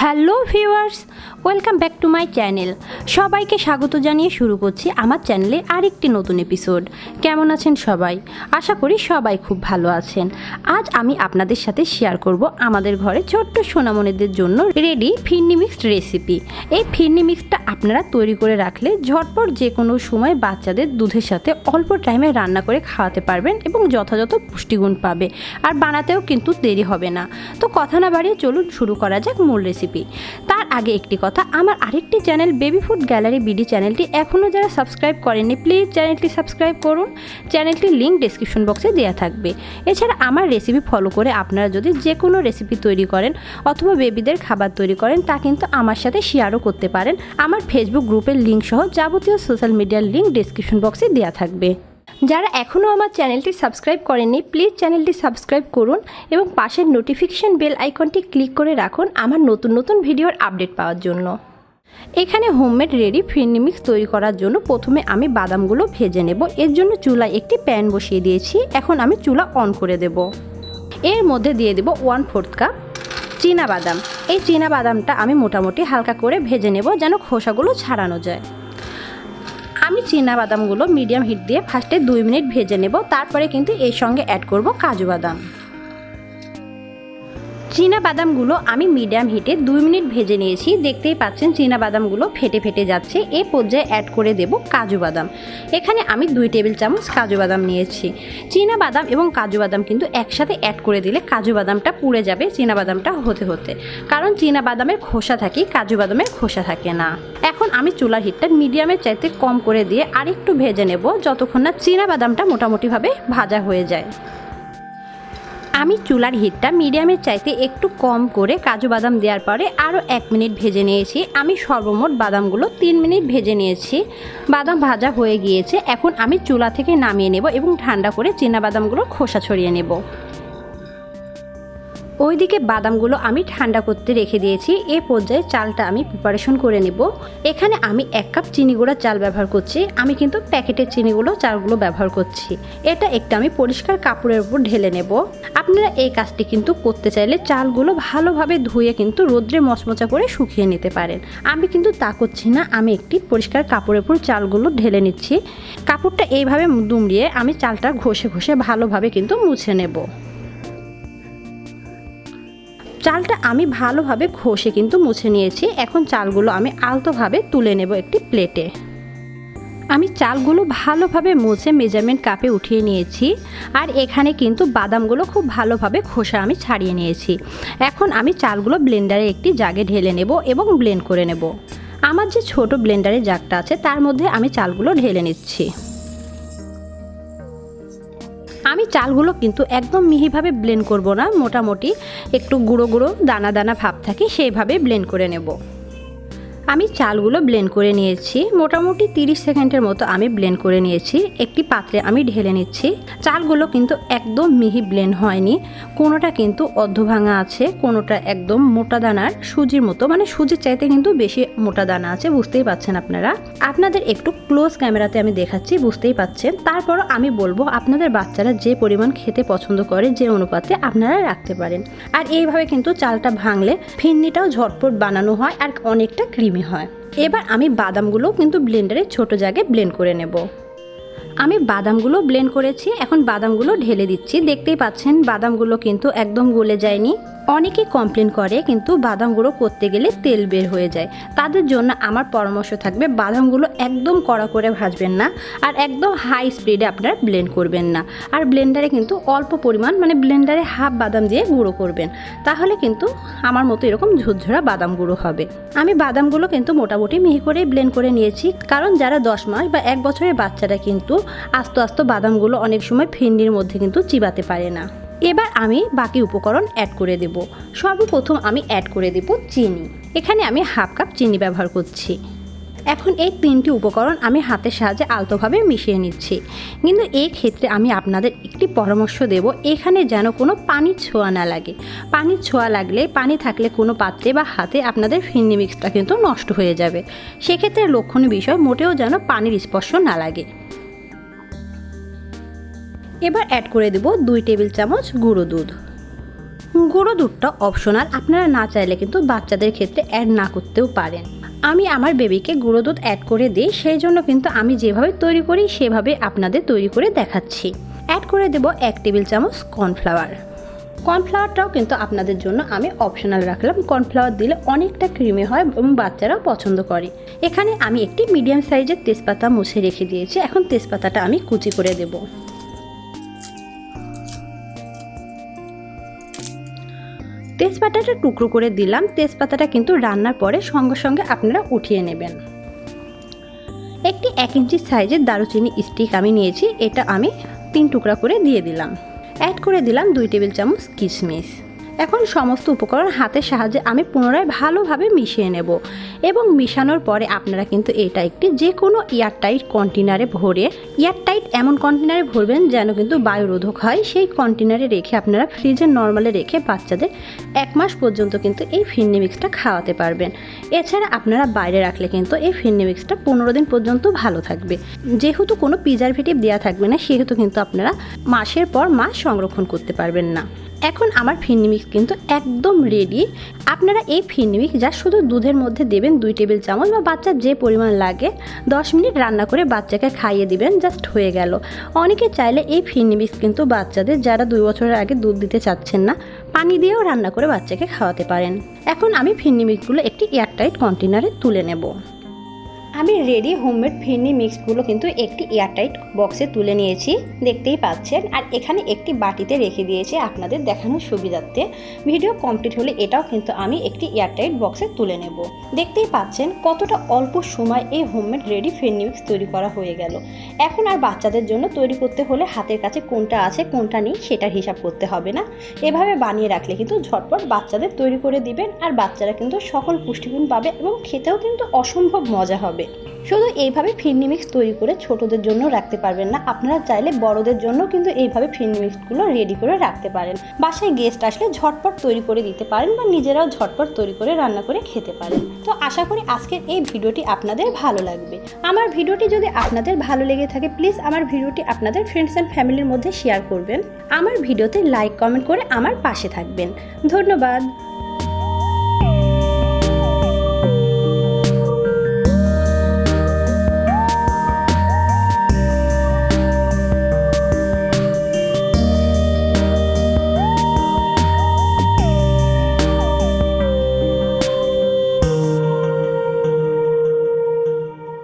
Hello viewers, welcome back to my channel. সবাইকে স্বাগত জানিয়ে শুরু করছি আমার চ্যানেলে আরেকটি নতুন এপিসোড। কেমন আছেন সবাই? আশা করি সবাই খুব ভালো আছেন। আজ আমি আপনাদের সাথে শেয়ার করব আমাদের ঘরে ছোট্ট সোনামণিদের জন্য রেডি ফিরনি মিক্সড রেসিপি। এই ফিরনি মিক্সটা আপনারা তৈরি করে রাখলে ঝটপট যে কোনো সময় বাচ্চাদের দুধের সাথে অল্প টাইমে রান্না করে খাওয়াতে পারবেন এবং যথাযথ পুষ্টিগুণ পাবে, আর বানাতেও কিন্তু দেরি হবে না। তো কথা না বাড়িয়ে চলুন শুরু করা যাক মূল রেসিপি। তার আগে একটি কথা, আমার আরেকটি channel baby food gallery BD চ্যানেলটি এখনও যারা সাবস্ক্রাইব করেননি প্লিজ চ্যানেলটি সাবস্ক্রাইব করুন। চ্যানেলটির লিঙ্ক ডেসক্রিপশন বক্সে দেওয়া থাকবে। এছাড়া আমার রেসিপি ফলো করে আপনারা যদি যে কোনো রেসিপি তৈরি করেন অথবা বেবিদের খাবার তৈরি করেন তা কিন্তু আমার সাথে শেয়ারও করতে পারেন। আমার ফেসবুক গ্রুপের লিঙ্ক সহ যাবতীয় সোশ্যাল মিডিয়ার লিঙ্ক ডেসক্রিপশন বক্সে দেওয়া থাকবে। যারা এখনও আমার চ্যানেলটি সাবস্ক্রাইব করেননি প্লিজ চ্যানেলটি সাবস্ক্রাইব করুন এবং পাশের নোটিফিকেশন বেল আইকনটি ক্লিক করে রাখুন আমার নতুন নতুন ভিডিওর আপডেট পাওয়ার জন্য। এখানে হোমমেড রেডি ফিরনি মিক্স তৈরি করার জন্য প্রথমে আমি বাদামগুলো ভেজে নেব। এর জন্য চুলায় একটি প্যান বসিয়ে দিয়েছি। এখন আমি চুলা অন করে দেব। এর মধ্যে দিয়ে দেব 1/4 কাপ চীনা বাদাম। এই চীনা বাদামটা আমি মোটামুটি হালকা করে ভেজে নেব যেন খোসাগুলো ছাড়ানো যায়। আমি চীনা বাদামগুলো মিডিয়াম হিট দিয়ে ফার্স্টে 2 মিনিট ভেজে নেব। তারপরে কিন্তু এর সঙ্গে অ্যাড করব কাজু বাদাম। চীনা বাদামগুলো আমি মিডিয়াম হিটে 2 মিনিট ভেজে নিয়েছি। দেখতেই পাচ্ছেন চীনা বাদামগুলো ফেটে ফেটে যাচ্ছে। এই পর্যায়ে অ্যাড করে দেব কাজু বাদাম। এখানে আমি 2 টেবিল চামচ কাজু বাদাম নিয়েছি। চীনা বাদাম এবং কাজু বাদাম কিন্তু একসাথে অ্যাড করে দিলে কাজু বাদামটা পুড়ে যাবে চীনা বাদামটা হতে হতে, কারণ চীনা বাদামের খোসা থাকে, কাজু বাদামের খোসা থাকে না। এখন আমি চুলার হিটটা মিডিয়ামের চাইতে কম করে দিয়ে আরেকটু ভেজে নেব যতক্ষণ না চীনা বাদামটা মোটামুটিভাবে ভাজা হয়ে যায়। আমি চুলার হিটটা মিডিয়ামের চাইতে একটু কম করে কাজু বাদাম দেওয়ার পরে আরও 1 মিনিট ভেজে নিয়েছি। আমি সর্বমোট বাদামগুলো 3 মিনিট ভেজে নিয়েছি। বাদাম ভাজা হয়ে গিয়েছে। এখন আমি চুলা থেকে নামিয়ে নেব এবং ঠান্ডা করে চীনা বাদামগুলোর খোসা ছড়িয়ে নেব। ওইদিকে বাদামগুলো আমি ঠান্ডা করতে রেখে দিয়েছি। এই পর্যায়ে চালটা আমি প্রিপারেশন করে নেব। এখানে আমি 1 কাপ চিনি গুঁড়া চাল ব্যবহার করছি। আমি কিন্তু প্যাকেটের চিনি গুঁড়ো চালগুলো ব্যবহার করছি। এটা একটু আমি পরিষ্কার কাপড়ের উপর ঢেলে নেব। আপনারা এই কাজটি কিন্তু করতে চাইলে চালগুলো ভালোভাবে ধুয়ে কিন্তু রোদ্রে মচমচা করে শুকিয়ে নিতে পারেন। আমি কিন্তু তা করছি না। আমি একটি পরিষ্কার কাপড়ের উপর চালগুলো ঢেলে নিচ্ছি। কাপড়টা এইভাবে দুমড়িয়ে আমি চালটা ঘষে ঘষে ভালোভাবে কিন্তু মুছে নেব। চালটা আমি ভালোভাবে ঘষে কিন্তু মুছে নিয়েছি। এখন চালগুলো আমি আলতোভাবে তুলে নেব একটি প্লেটে। আমি চালগুলো ভালোভাবে মুছে মেজারমেন্ট কাপে উঠিয়ে নিয়েছি। আর এখানে কিন্তু বাদামগুলো খুব ভালোভাবে খোসা আমি ছাড়িয়ে নিয়েছি। এখন আমি চালগুলো ব্লেন্ডারে একটি জাগে ঢেলে নেব এবং ব্লেন্ড করে নেব। আমার যে ছোট ব্লেন্ডারের জাগটা আছে তার মধ্যে আমি চালগুলো ঢেলে নিচ্ছি। আমি চালগুলো কিন্তু একদম মিহিভাবে ব্লেন্ড করব না, মোটামুটি একটু গুঁড়ো গুঁড়ো দানা দানা ভাব থাকে সেইভাবে ব্লেন্ড করে নেব। আমি চালগুলো ব্লেন্ড করে নিয়েছি। মোটামুটি 30 সেকেন্ডের মতো আমি ব্লেন্ড করে নিয়েছি। একটি পাত্রে আমি ঢেলে নিচ্ছি। চালগুলো কিন্তু একদম মিহি ব্লেন্ড হয়নি, কোনোটা কিন্তু অর্ধভাঙা আছে, কোনোটা একদম মোটা দানার সুজির মতো, মানে সুজির চাইতে কিন্তু বেশি মোটা দানা আছে। বুঝতেই পাচ্ছেন আপনারা। আপনাদের একটু ক্লোজ ক্যামেরাতে আমি দেখাচ্ছি, বুঝতেই পাচ্ছেন। তারপরও আমি বলবো আপনাদের বাচ্চারা যে পরিমাণ খেতে পছন্দ করে যে অনুপাতে আপনারা রাখতে পারেন। আর এইভাবে কিন্তু চালটা ভাঙলে ফিরনিটাও ঝটপট বানানো হয় আর অনেকটা ক্রিমি হয়। এবার আমি বাদামগুলো কিন্তু ব্লেন্ডারে ছোট জায়গায় ব্লেন্ড করে নেব। আমি বাদামগুলো ব্লেন্ড করেছি। এখন বাদামগুলো ঢেলে দিচ্ছি। দেখতেই পাচ্ছেন বাদামগুলো কিন্তু একদম গলে যায়নি। অনেকেই কমপ্লেন করে কিন্তু বাদামগুলো করতে গেলে তেল বের হয়ে যায়। তাদের জন্য আমার পরামর্শ থাকবে বাদামগুলো একদম কড়া করে ভাজবেন না আর একদম হাই স্পিডে আপনারা ব্লেন্ড করবেন না। আর ব্লেন্ডারে কিন্তু অল্প পরিমাণ, মানে ব্লেন্ডারে হাফ বাদাম দিয়ে গুঁড়ো করবেন, তাহলে কিন্তু আমার মতো এরকম ঝুরঝুরা বাদাম গুঁড়ো হবে। আমি বাদামগুলো কিন্তু মোটামুটি মিহি করে ব্লেন্ড করে নিয়েছি, কারণ যারা 10 মাস বা 1 বছরের বাচ্চারা কিন্তু আস্তে আস্তে বাদামগুলো অনেক সময় ফিরনির মধ্যে কিন্তু চিবাতে পারে না। এবার আমি বাকি উপকরণ অ্যাড করে দেব। সর্বপ্রথম আমি অ্যাড করে দেব চিনি। এখানে আমি হাফ কাপ চিনি ব্যবহার করছি। এখন এই 3টি উপকরণ আমি হাতের সাহায্যে আলতোভাবে মিশিয়ে নিচ্ছি। কিন্তু এই ক্ষেত্রে আমি আপনাদের একটি পরামর্শ দেব, এখানে যেন কোনো পানির ছোঁয়া না লাগে। পানির ছোঁয়া লাগলে, পানি থাকলে কোনো পাত্রে বা হাতে আপনাদের ফিরনি মিক্সটা কিন্তু নষ্ট হয়ে যাবে। সেক্ষেত্রে লক্ষণীয় বিষয় মোটেও যেন পানির স্পর্শ না লাগে। এবার অ্যাড করে দেব 2 টেবিল চামচ গুঁড়ো দুধ। গুঁড়ো দুধটা অপশনাল, আপনারা না চাইলে কিন্তু বাচ্চাদের ক্ষেত্রে অ্যাড না করতেও পারেন। আমি আমার বেবিকে গুঁড়ো দুধ অ্যাড করে দিই, সেই জন্য কিন্তু আমি যেভাবে তৈরি করি সেভাবে আপনাদের তৈরি করে দেখাচ্ছি। অ্যাড করে দেব 1 টেবিল চামচ কর্নফ্লাওয়ার। কর্নফ্লাওয়ারটাও কিন্তু আপনাদের জন্য আমি অপশনাল রাখলাম। কর্নফ্লাওয়ার দিলে অনেকটা ক্রিমি হয় এবং বাচ্চারাও পছন্দ করে। এখানে আমি একটি মিডিয়াম সাইজের তেজপাতা মুছে রেখে দিয়েছি। এখন তেজপাতাটা আমি কুচি করে দেব। তেজপাতাটা টুকরো করে দিলাম। তেজপাতাটা কিন্তু রান্নার পরে সঙ্গে সঙ্গে আপনারা উঠিয়ে নেবেন। একটি 1 ইঞ্চি সাইজের দারুচিনি স্টিক আমি নিয়েছি, এটা আমি 3 টুকরা করে দিয়ে দিলাম। অ্যাড করে দিলাম 2 টেবিল চামচ কিশমিশ। এখন সমস্ত উপকরণ হাতের সাহায্যে আমি পুনরায় ভালোভাবে মিশিয়ে নেব এবং মিশানোর পরে আপনারা কিন্তু এটা একটি যে কোনো এয়ারটাইট কন্টেনারে ভরে, এয়ারটাইট এমন কন্টেনারে ভরবেন যেন কিন্তু বায়ুরোধক হয়, সেই কন্টেনারে রেখে আপনারা ফ্রিজে নর্মালে রেখে বাচ্চাদের 1 মাস পর্যন্ত কিন্তু এই ফিরনি মিক্সটা খাওয়াতে পারবেন। এছাড়া আপনারা বাইরে রাখলে কিন্তু এই ফিরনি মিক্সটা 15 দিন পর্যন্ত ভালো থাকবে। যেহেতু কোনো প্রিজারভেটিভ দেওয়া থাকবে না, সেহেতু কিন্তু আপনারা মাসের পর মাস সংরক্ষণ করতে পারবেন না। এখন আমার ফিরনি মিক্স কিন্তু একদম রেডি। আপনারা এই ফিরনি মিক্স যা শুধু দুধের মধ্যে দেবেন 2 টেবিল চামচ, বা বাচ্চার যে পরিমাণ লাগে 10 মিনিট রান্না করে বাচ্চাকে খাইয়ে দিবেন, জাস্ট হয়ে গেল। অনেকে চাইলে এই ফিরনি মিক্স কিন্তু বাচ্চাদের যারা 2 বছরের আগে দুধ দিতে চাচ্ছেন না, পানি দিয়েও রান্না করে বাচ্চাকে খাওয়াতে পারেন। এখন আমি ফিরনি মিক্সগুলো একটি এয়ারটাইট কন্টেনারে তুলে নেব। আমি রেডি হোমমেড ফিরনি মিক্সগুলো কিন্তু একটি এয়ারটাইট বক্সে তুলে নিয়েছি, দেখতেই পাচ্ছেন। আর এখানে একটি বাটিতে রেখে দিয়েছি আপনাদের দেখানোর সুবিধার্থে। ভিডিও কমপ্লিট হলে এটাও কিন্তু আমি একটি এয়ারটাইট বক্সে তুলে নেব। দেখতেই পাচ্ছেন কতটা অল্প সময় এই হোমমেড রেডি ফিরনি মিক্স তৈরি করা হয়ে গেল। এখন আর বাচ্চাদের জন্য তৈরি করতে হলে হাতের কাছে কোনটা আছে কোনটা নেই সেটার হিসাব করতে হবে না। এভাবে বানিয়ে রাখলে কিন্তু ঝটপট বাচ্চাদের তৈরি করে দিবেন, আর বাচ্চারা কিন্তু সকল পুষ্টিগুণ পাবে এবং খেতেও কিন্তু অসম্ভব মজা হবে। শুধু এইভাবে ফিরনি মিক্স তৈরি করে ছোটদের জন্য রাখতে পারবেন না, আপনারা চাইলে বড়দের জন্য কিন্তু এইভাবে ফিরনি মিক্সগুলো রেডি করে রাখতে পারেন। বাসায় গেস্ট আসলে ঝটপট তৈরি করে দিতে পারেন, বা নিজেরাও ঝটপট তৈরি করে রান্না করে খেতে পারেন। তো আশা করি আজকের এই ভিডিওটি আপনাদের ভালো লাগবে। আমার ভিডিওটি যদি আপনাদের ভালো লেগে থাকে, প্লিজ আমার ভিডিওটি আপনাদের ফ্রেন্ডস অ্যান্ড ফ্যামিলির মধ্যে শেয়ার করবেন। আমার ভিডিওতে লাইক কমেন্ট করে আমার পাশে থাকবেন। ধন্যবাদ।